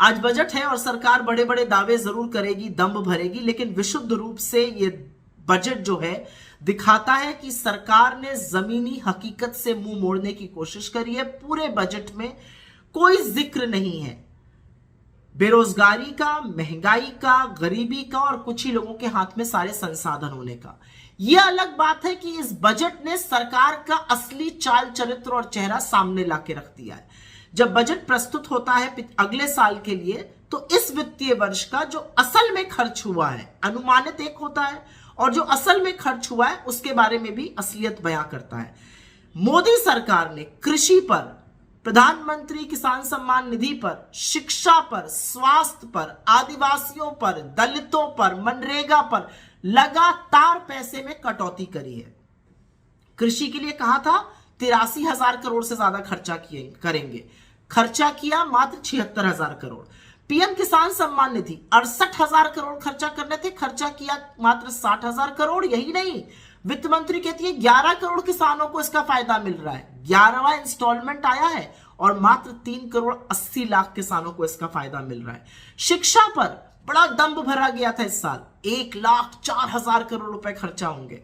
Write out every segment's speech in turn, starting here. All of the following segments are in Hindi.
आज बजट है और सरकार बड़े बड़े दावे जरूर करेगी, दम्भ भरेगी, लेकिन विशुद्ध रूप से ये बजट जो है दिखाता है कि सरकार ने जमीनी हकीकत से मुंह मोड़ने की कोशिश करी है। पूरे बजट में कोई जिक्र नहीं है बेरोजगारी का, महंगाई का, गरीबी का और कुछ ही लोगों के हाथ में सारे संसाधन होने का। यह अलग बात है कि इस बजट ने सरकार का असली चाल चरित्र और चेहरा सामने लाके रख दिया है। जब बजट प्रस्तुत होता है अगले साल के लिए, तो इस वित्तीय वर्ष का जो असल में खर्च हुआ है, अनुमानित एक होता है और जो असल में खर्च हुआ है उसके बारे में भी असलियत बयां करता है। मोदी सरकार ने कृषि पर, प्रधानमंत्री किसान सम्मान निधि पर, शिक्षा पर, स्वास्थ्य पर, आदिवासियों पर, दलितों पर, मनरेगा पर लगातार पैसे में कटौती करी है। कृषि के लिए कहा था 83,000 करोड़ से ज्यादा खर्चा करेंगे, खर्चा किया मात्र 76,000 करोड़। पीएम किसान सम्मान निधि 68,000 करोड़ खर्चा करने थे, खर्चा किया मात्र 60,000 करोड़। यही नहीं, वित्त मंत्री कहती है 11 करोड़ किसानों को इसका फायदा मिल रहा है। 11वां इंस्टॉलमेंट आया है और मात्र 3 करोड़ 80 लाख किसानों को इसका फायदा मिल रहा है। शिक्षा पर बड़ा दम्भ भरा गया था इस साल, 1,04,000 करोड़ रुपए खर्चा होंगे।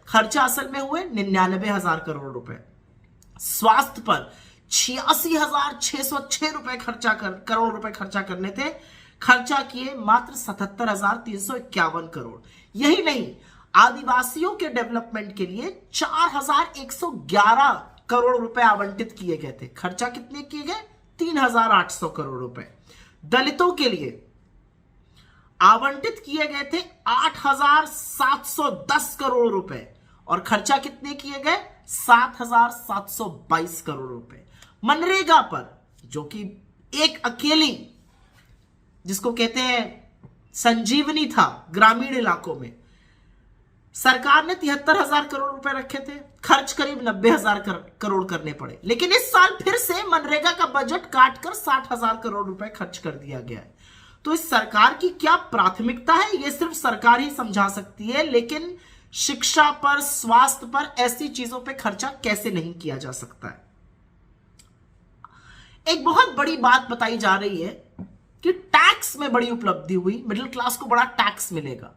खर्चा असल में हुए 99,000 करोड़ रुपए। स्वास्थ्य पर 86,606 रुपए करोड़ रुपए खर्चा करने थे, खर्चा किए मात्र 77,351 करोड़। यही नहीं, आदिवासियों के डेवलपमेंट के लिए 4,111 करोड़ रुपए आवंटित किए गए थे, खर्चा कितने किए गए? 3,800 करोड़ रुपए। दलितों के लिए आवंटित किए गए थे 8,710 करोड़ रुपए और खर्चा कितने किए गए? 7,722 करोड़ रुपए। मनरेगा पर, जो कि एक अकेली, जिसको कहते हैं संजीवनी था ग्रामीण इलाकों में, सरकार ने 73,000 करोड़ रुपए रखे थे, खर्च करीब 90,000 करोड़ करने पड़े। लेकिन इस साल फिर से मनरेगा का बजट काटकर 60,000 करोड़ रुपए खर्च कर दिया गया है। तो इस सरकार की क्या प्राथमिकता है, यह सिर्फ सरकार ही समझा सकती है। लेकिन शिक्षा पर, स्वास्थ्य पर, ऐसी चीजों पे खर्चा कैसे नहीं किया जा सकता है। एक बहुत बड़ी बात बताई जा रही है कि टैक्स में बड़ी उपलब्धि हुई, मिडिल क्लास को बड़ा टैक्स मिलेगा।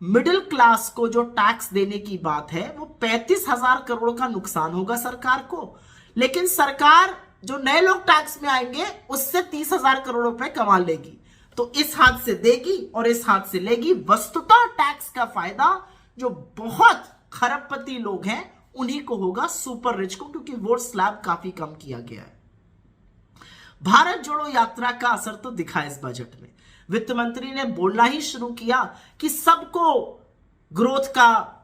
मिडिल क्लास को जो टैक्स देने की बात है वो 35,000 करोड़ का नुकसान होगा सरकार को, लेकिन सरकार जो नए लोग टैक्स में आएंगे उससे 30,000 करोड़ रुपए कमा लेगी। तो इस हाथ से देगी और इस हाथ से लेगी। वस्तुतः टैक्स का फायदा जो बहुत खरबपति लोग हैं उन्हीं को होगा, सुपर रिच को, क्योंकि वोट स्लैब काफी कम किया गया है। भारत जोड़ो यात्रा का असर तो दिखा इस बजट में। वित्त मंत्री ने बोलना ही शुरू किया कि सबको ग्रोथ का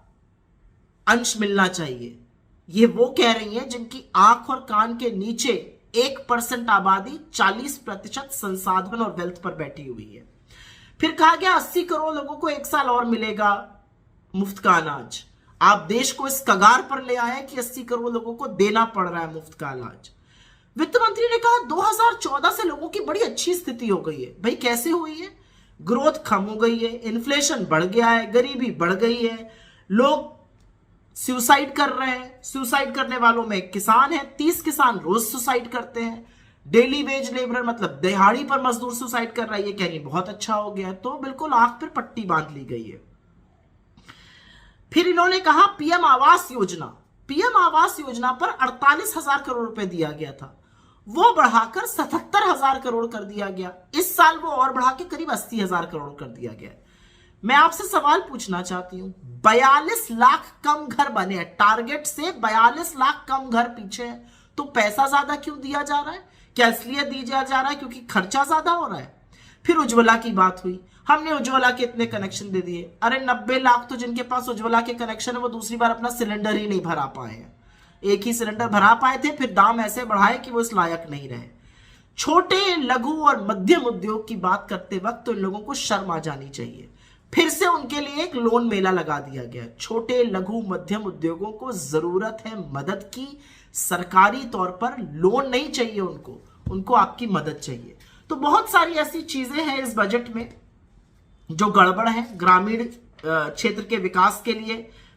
अंश मिलना चाहिए। ये वो कह रही हैं जिनकी आंख और कान के नीचे 1% आबादी 40% संसाधन और वेल्थ पर बैठी हुई है। फिर कहा गया 80 करोड़ लोगों को 1 साल और मिलेगा मुफ्त का अनाज। आप देश को इस कगार पर ले आए कि 80 करोड़ लोगों को देना पड़ रहा है मुफ्त का अनाज। वित्त मंत्री ने कहा 2014 से लोगों की बड़ी अच्छी स्थिति हो गई है। भाई कैसे हुई है? ग्रोथ कम हो गई है, इन्फ्लेशन बढ़ गया है, गरीबी बढ़ गई है, लोग सुसाइड कर रहे हैं। सुसाइड करने वालों में किसान है, 30 किसान रोज सुसाइड करते हैं। डेली वेज लेबर मतलब दिहाड़ी पर मजदूर सुसाइड कर रहा है। ये कह रही बहुत अच्छा हो गया, तो बिल्कुल आंख पर पट्टी बांध ली गई है। फिर इन्होंने कहा पीएम आवास योजना, पीएम आवास योजना पर 48,000 करोड़ रुपए दिया गया था, वो बढ़ाकर 77,000 करोड़ कर दिया गया। इस साल वो और बढ़ा के करीब 80,000 करोड़ कर दिया गया। मैं आपसे सवाल पूछना चाहती हूं, 42 लाख कम घर बने हैं, टारगेट से 42 लाख कम घर पीछे है, तो पैसा ज्यादा क्यों दिया जा रहा है? क्या इसलिए दिया जा रहा है क्योंकि खर्चा ज्यादा हो रहा है? फिर उज्ज्वला की बात हुई, हमने उज्ज्वला के इतने कनेक्शन दे दिए। अरे 90 लाख तो जिनके पास उज्ज्वला के कनेक्शन है वो दूसरी बार अपना सिलेंडर ही नहीं भरा पाए हैं। एक ही सिलेंडर भरा पाए थे, फिर दाम ऐसे बढ़ाए कि वो इस लायक नहीं रहे। छोटे, लघु और मध्यम उद्योग की बात करते वक्त तो इन लोगों को शर्म आ जानी चाहिए। फिर से उनके लिए एक लोन मेला लगा दिया गया। छोटे, लघु, मध्यम उद्योगों को जरूरत है मदद की, सरकारी तौर पर लोन नहीं चाहिए उनको आपकी मदद चाहिए। तो बहुत सारी ऐसी चीजें हैं इस बजट में जो गड़बड़ है। ग्रामीण क्षेत्र के विकास के लिए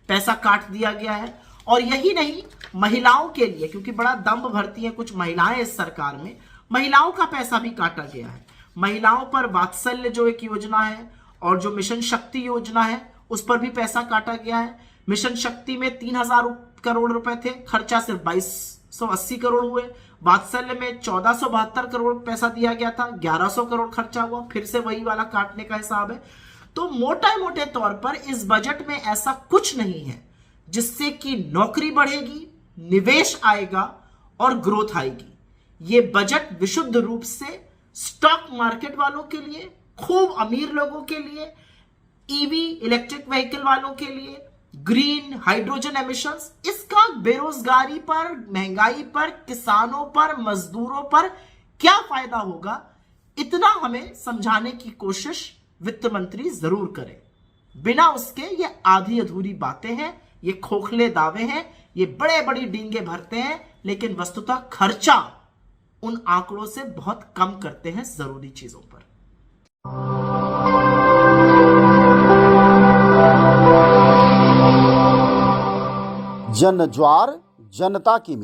पैसा काट दिया गया है, और यही नहीं, महिलाओं के लिए, क्योंकि बड़ा दम्भ भरती हैं कुछ महिलाएं इस सरकार में, महिलाओं का पैसा भी काटा गया है। महिलाओं पर वात्सल्य जो एक योजना है और जो मिशन शक्ति योजना है उस पर भी पैसा काटा गया है। मिशन शक्ति में 3000 करोड़ रुपए थे, खर्चा सिर्फ 2280 करोड़ हुए। वात्सल्य में 1472 करोड़ पैसा दिया गया था, 1100 करोड़ खर्चा हुआ। फिर से वही वाला काटने का हिसाब है। तो मोटे तौर पर इस बजट में ऐसा कुछ नहीं है जिससे कि नौकरी बढ़ेगी, निवेश आएगा और ग्रोथ आएगी। ये बजट विशुद्ध रूप से स्टॉक मार्केट वालों के लिए, खूब अमीर लोगों के लिए, ईवी इलेक्ट्रिक व्हीकल वालों के लिए, ग्रीन हाइड्रोजन एमिशंस, इसका बेरोजगारी पर, महंगाई पर, किसानों पर, मजदूरों पर क्या फायदा होगा, इतना हमें समझाने की कोशिश वित्त मंत्री जरूर करें। बिना उसके ये आधी अधूरी बातें हैं, ये खोखले दावे हैं, ये बड़े बड़ी डींगे भरते हैं, लेकिन वस्तुतः खर्चा उन आंकड़ों से बहुत कम करते हैं जरूरी चीजों पर। जन ज्वार जनता की